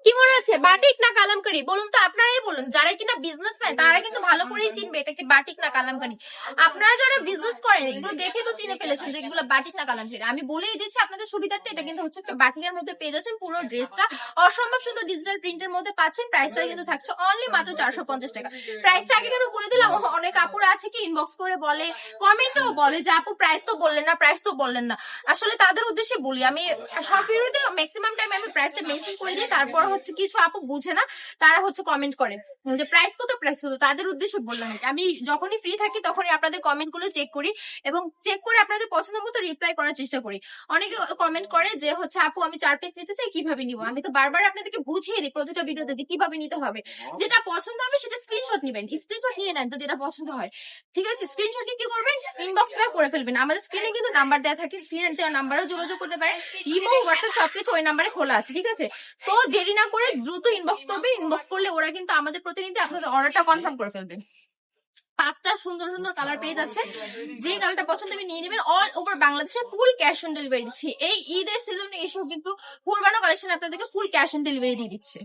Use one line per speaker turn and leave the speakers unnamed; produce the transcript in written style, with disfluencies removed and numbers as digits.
কি মনে হচ্ছে বাটিক না কালামকারী? বলুন তো, আপনারাই বলুন। যারা কিনা বিজনেসম্যান তারা কিন্তু ভালো করেই চিনবে এটা কি বাটিক না কালামকারী। আপনারা যারা বিজনেস করেন এগুলো দেখে তো চিনে ফেলেছেন যে এগুলো বাটিক না কালামকারী। আমি বলেই দিচ্ছি আপনাদের সুবিধার্থে, এটা কিন্তু হচ্ছে একটা বাটিকের মধ্যে পেয়ে যাচ্ছেন। পুরো ড্রেসটা অসম্ভব সুন্দর ডিজিটাল প্রিন্টের মধ্যে পাচ্ছেন। প্রাইসটা কিন্তু থাকছে অনলি মাত্র 450 টাকা। প্রাইসটা আগে কেন বলে দিলাম, অনেক আপুরা আছে কি ইনবক্স করে বলে, কমেন্টেও বলে যে আপু প্রাইস তো বললেন না, প্রাইস তো বললেন না। আসলে তাদের উদ্দেশ্যে বলি, আমি সব ভিডিওতে ম্যাক্সিমাম টাইম আমি প্রাইসটা মেনশন করে দিই। তারপর হচ্ছে কিছু আপু বুঝে না, তারা হচ্ছে কমেন্ট করে যে প্রাইস কত, প্রাইস কত। তাদের উদ্দেশ্যে বললাম আর কি। আমি যখনই ফ্রি থাকি তখনই আপনাদের কমেন্ট গুলো চেক করি এবং চেক করে আপনাদের পছন্দ মতো রিপ্লাই করার চেষ্টা করি। অনেকে কমেন্ট করে যে হচ্ছে আপু আমি 4 পিস নিতে চাই, কিভাবে নিব? আমি তো বারবার আপনাদেরকে বুঝিয়ে দিই প্রতিটা ভিডিওতে যে কিভাবে নিতে হবে। যেটা পছন্দ হবে সেটা স্ক্রিনশট নেবেন, স্ক্রিনশট নিয়ে নেন যদি এটা পছন্দ হয়। ঠিক আছে, স্ক্রিনশট নিয়ে কি করবেন, ইনবক্স করে ফেলবেন। আমাদের স্ক্রিনে কিন্তু নাম্বার দেওয়া থাকে, স্ক্রিনে দেওয়া নাম্বারেও যোগাযোগ করতে পারেন। ইমো, হোয়াটসঅ্যাপ সবকিছু ওই নাম্বারে খোলা আছে। ঠিক আছে, তো দেরি না করে দ্রুত ইনবক্স করবেন। ইনবক্স করলে ওরা কিন্তু আমাদের প্রতিনিধি আপনাদের অর্ডারটা কনফার্ম করে ফেলবে। 5টা সুন্দর সুন্দর কালার পেয়ে যাচ্ছে, যে কালারটা পছন্দ হবে নিয়ে নেবেন। অল ওভার বাংলাদেশে ফুল ক্যাশ অন ডেলিভারি দিচ্ছি। এই ঈদের সিজনে এসেও কিন্তু পুরবানো কালেকশন আপনাদেরকে ফুল ক্যাশ অন ডেলিভারি দিয়ে দিচ্ছে।